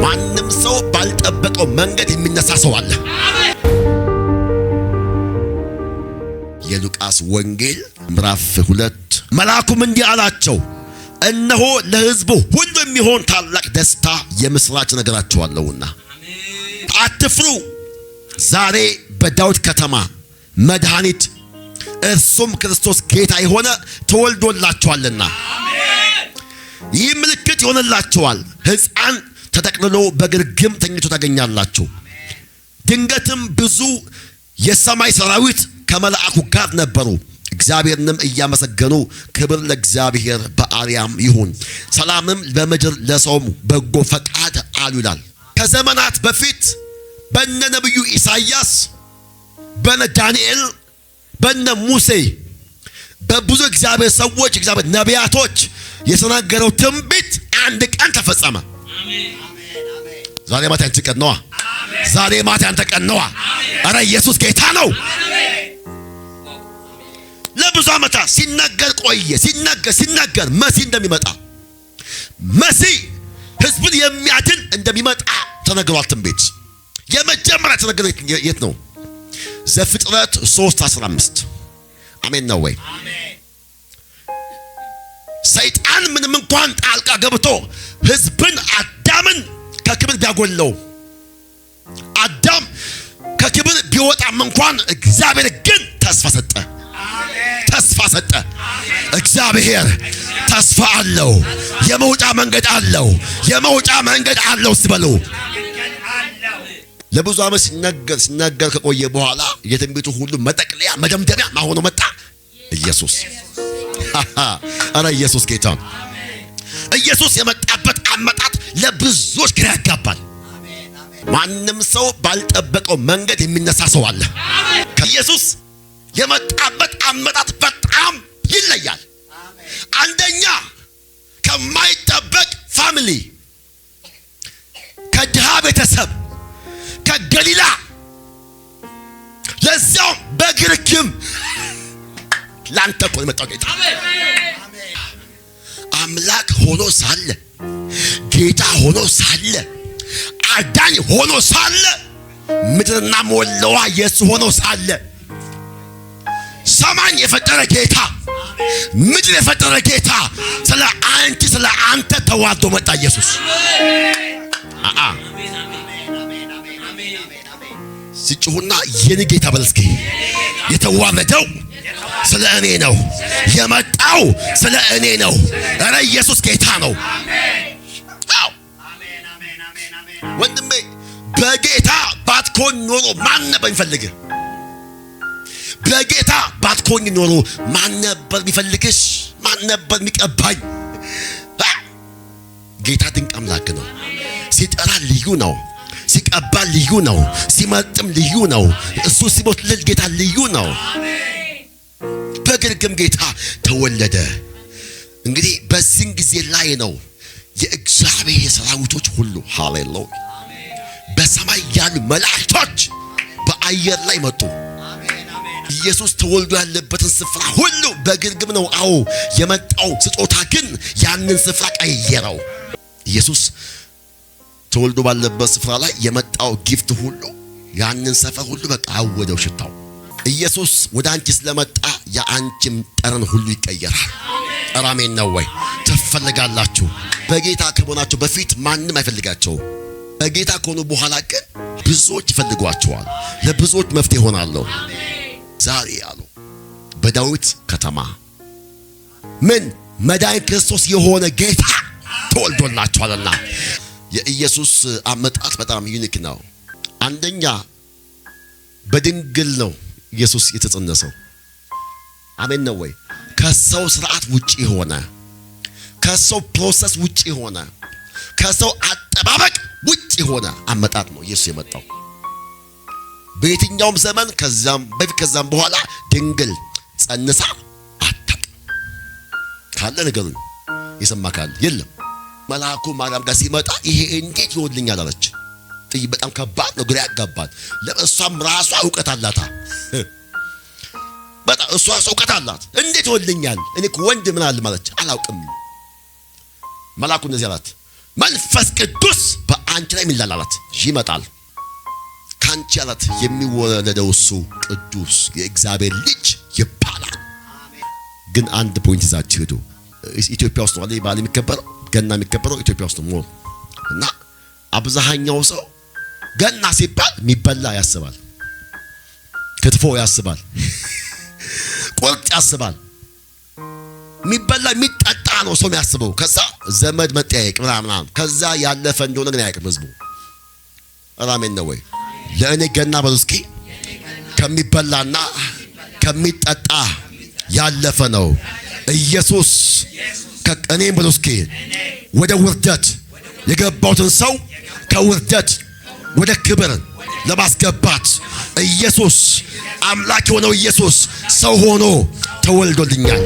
ማንም ሰው ባልጠበቀው መንገድ የሚነሳ ሰው አለ። የሉቃስ ወንጌል ምዕራፍ 2 መልአኩም እንዲህ አላቸው፣ እነሆ ለሕዝቡ ሁሉ የሚሆን ታላቅ ደስታ የምስራች ነገራቸዋለሁና አትፍሩ፣ ዛሬ በዳዊት ከተማ መድኃኒት እርሱም ክርስቶስ ጌታ የሆነ ተወልዶላችኋልና። ይህ ምልክት ይሆንላችኋል፣ ሕፃን ተጠቅልሎ በግርግም ተኝቶ ታገኛላችሁ። ድንገትም ብዙ የሰማይ ሰራዊት ከመልአኩ ጋር ነበሩ፣ እግዚአብሔርንም እያመሰገኑ ክብር ለእግዚአብሔር በአርያም ይሁን፣ ሰላምም በምድር ለሰውም በጎ ፈቃድ አሉ ይላል። ከዘመናት በፊት በነ ነብዩ ኢሳይያስ፣ በነ ዳንኤል፣ በነ ሙሴ በብዙ እግዚአብሔር ሰዎች እግዚአብሔር ነቢያቶች የተናገረው ትንቢት አንድ ቀን ተፈጸመ። ዛሬ ማታ ያንተ ቀን ነው። ዛሬ ማታ ያንተ ቀን ነው። አረ ኢየሱስ ጌታ ነው። ለብዙ ዓመታት ሲነገር ቆየ። ሲነገር መሲህ እንደሚመጣ መሲህ ሕዝብን የሚያድን እንደሚመጣ ተነግሯል። ትንቢት የመጀመሪያ ተነገረ የት ነው? ዘፍጥረት 3:15 አሜን ነው ወይ? ሰይጣን ምንም እንኳን ጣልቃ ገብቶ ሕዝብን አዳምን ከክብር ቢያጎለው አዳም ከክብር ቢወጣም እንኳን እግዚአብሔር ግን ተስፋ ሰጠ። እግዚአብሔር ተስፋ አለው። የመውጫ መንገድ አለው ሲበሉ ለብዙ ዓመት ሲነገር ከቆየ በኋላ የትንቢቱ ሁሉ መጠቅለያ መደምደሚያ ማሆኑ መጣ ኢየሱስ። አረ ኢየሱስ ጌታ። ኢየሱስ የመጣበት አመጣጥ ለብዙዎች ግራ ያጋባል። ማንም ሰው ባልጠበቀው መንገድ የሚነሳ ሰው አለ። ኢየሱስ የመጣበት አመጣጥ በጣም ይለያል። አንደኛ ከማይጠበቅ ፋሚሊ፣ ከድሃ ቤተሰብ፣ ከገሊላ ለዛው በግርግም ላንተ እኮ የመጣው ጌታ አምላክ ሆኖ ሳለ፣ ጌታ ሆኖ ሳለ፣ አዳኝ ሆኖ ሳለ፣ ምድርና ሞላዋ የሱ ሆኖ ሳለ፣ ሰማይ የፈጠረ ጌታ፣ ምድር የፈጠረ ጌታ ስለ አንተ ተዋርዶ መጣ ኢየሱስ። ሲጮህና የኔ ጌታ በለስኪ የተዋረደው ስለ እኔ ነው፣ የመጣው ስለ እኔ ነው። አረ ኢየሱስ ጌታ ነው። ወንድሜ በጌታ ባትኮን ኖሮ ማን ነበር የሚፈልግህ? በጌታ ባትኮን ኖሮ ማን ነበር የሚፈልግሽ? ማን ነበር የሚቀባኝ? ጌታ ድንቅ አምላክ ነው። ሲጠራ ልዩ ነው፣ ሲቀባ ልዩ ነው፣ ሲመጥም ልዩ ነው። እሱ ሲሞትልህ ጌታ ልዩ ነው። በግርግም ጌታ ተወለደ። እንግዲህ በዚህ ጊዜ ላይ ነው የእግዚአብሔር ሰራዊቶች ሁሉ ሃሌሉያ በሰማይ ያሉ መላእክቶች በአየር ላይ መጡ። ኢየሱስ ተወልዶ ያለበትን ስፍራ ሁሉ በግርግም ነው አዎ የመጣው። ስጦታ ግን ያንን ስፍራ ቀየረው። ኢየሱስ ተወልዶ ባለበት ስፍራ ላይ የመጣው ጊፍት ሁሉ ያንን ሰፈር ሁሉ በቃ አወደው ሽታው። ኢየሱስ ወደ አንቺ ስለመጣ የአንቺም ጠረን ሁሉ ይቀየራል። አሜን ነው ወይ? ትፈልጋላችሁ። በጌታ ከሆናችሁ በፊት ማንም አይፈልጋቸው። በጌታ ከሆኑ በኋላ ግን ብዙዎች ይፈልጓቸዋል። ለብዙዎች መፍትሄ ይሆናሉ። ዛሬ አሉ በዳዊት ከተማ ምን መድኃኒት ክርስቶስ የሆነ ጌታ ተወልዶላችኋልና። የኢየሱስ አመጣጥ በጣም ዩኒክ ነው። አንደኛ በድንግል ነው ኢየሱስ የተጸነሰው። አሜን ነው ወይ? ከሰው ስርዓት ውጪ ሆነ፣ ከሰው ፕሮሰስ ውጪ ሆነ፣ ከሰው አጠባበቅ ውጪ ሆነ አመጣጥ ነው ኢየሱስ የመጣው። በየትኛውም ዘመን ከዛም በፊት ከዛም በኋላ ድንግል ጸንሳ አታውቅም። ካለ ነገሩን የሰማ ካለ የለም። መልአኩ ማርያም ጋር ሲመጣ ይሄ እንዴት ይሆንልኛል አለች። በጣም ከባድ ነው፣ ግራ ያጋባል። ለእሷም ራሷ ዕውቀት አላታ። በጣም እሷ ዕውቀት አላት። እንዴት ይሆንልኛል? እኔ እኮ ወንድ ምን አለ ማለች አላውቅም። መልአኩ እንደዚህ አላት፣ መንፈስ ቅዱስ አንቺ ላይ የሚላላላት ይመጣል። ካንቺ ያላት የሚወለደው እሱ ቅዱስ የእግዚአብሔር ልጅ ይባላል። ግን አንድ ፖይንት ይዛችሁ ሄዱ። ኢትዮጵያ ውስጥ ነው በዓል የሚከበረው፣ ገና የሚከበረው ኢትዮጵያ ውስጥ ነው። እና አብዛኛው ሰው ገና ሲባል የሚበላ ያስባል፣ ክትፎ ያስባል፣ ቁርጥ ያስባል። የሚበላ የሚጠጣ ነው ሰው የሚያስበው። ከዛ ዘመድ መጠያየቅ ምናምን ከዛ ያለፈ እንደሆነ ግን አያውቅም ህዝቡ። አሜን ነው ወይ? ለእኔ ገና በሉ እስኪ ከሚበላና ከሚጠጣ ያለፈ ነው። ኢየሱስ ከእኔም በሉ እስኪ ወደ ውርደት የገባሁትን ሰው ከውርደት ወደ ክብር ለማስገባት ኢየሱስ አምላክ የሆነው ኢየሱስ ሰው ሆኖ ተወልዶልኛል።